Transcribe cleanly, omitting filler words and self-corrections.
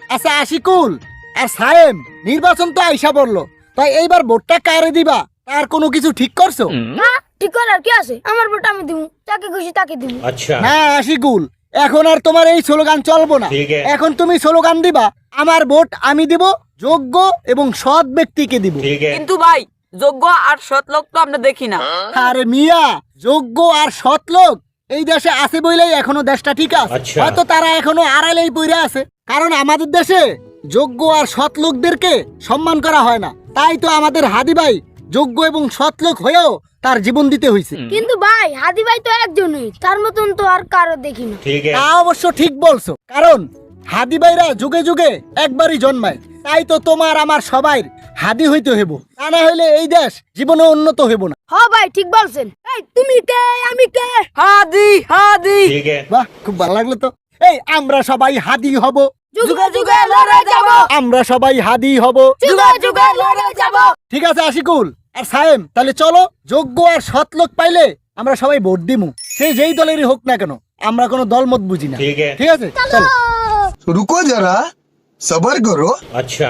আচ্ছা আশিকুল আর সায়েম, নির্বাচন তো আইসা পড়লো, তাই এইবার ভোটটা কারে দিবা তার কোনো কিছু ঠিক করছো? না, ঠিক করার কি আছে? আমার ভোট আমি দিব, যাকে খুশি তাকে দিব। अच्छा না আশিকুল, এখন আর তোমার এই স্লোগান চলবো না। ঠিক আছে। এখন তুমি স্লোগান দিবা, আমার ভোট আমি দিব যোগ্য এবং সৎ ব্যক্তিকে দিব। ठीक है কিন্তু ভাই যোগ্য আর সৎ লোক তো আমরা দেখি না। আরে মিয়া, যোগ্য আর সৎ লোক এই দেশে আছে বইলেই এখনো দেশটা ঠিক আছে। আচ্ছা। হয়তো তারা এখনো আড়ালেই পড়ে আছে, কারণ আমাদের দেশে যোগ্য আর সৎ লোকদেরকে সম্মান করা হয় না। তাই তো আমাদের হাদি ভাই যোগ্য এবং সৎ লোক হয়েও তার জীবন দিতে হয়েছে। কিন্তু ভাই হাদি ভাই তো একজনই, তার মতন তো আর কারো দেখি না। ठीक है তা অবশ্য ঠিক বলছো, কারণ হাদি ভাইরা যুগে যুগে একবারই জন্মায়। তাই তো তোমার আমার সবাই হাদি হইতে হইব, তা না হইলে এই দেশ জীবনে উন্নত হইব না। হ ভাই ঠিক বলছেন। এই তুমি কে আমি কে? হাদি হাদি ठीक है বাহ, খুব ভালো লাগলো তো। এই আমরা সবাই হাদি হব, যুগে যুগে লড়ে যাব, আমরা সবাই হাদি হব। যুগে যুগে লড়ে যাব। ঠিক আছে আশিকুল আর সায়েম, তাহলে চলো, যোগ্য আর সৎ লোক পাইলে আমরা সবাই ভোট দিমু, সে যেই দলেরই হোক না কেন। আমরা কোনো দলমত বুঝি না। ठीक है ঠিক আছে, চলো। रुको जरा सबर करो। अच्छा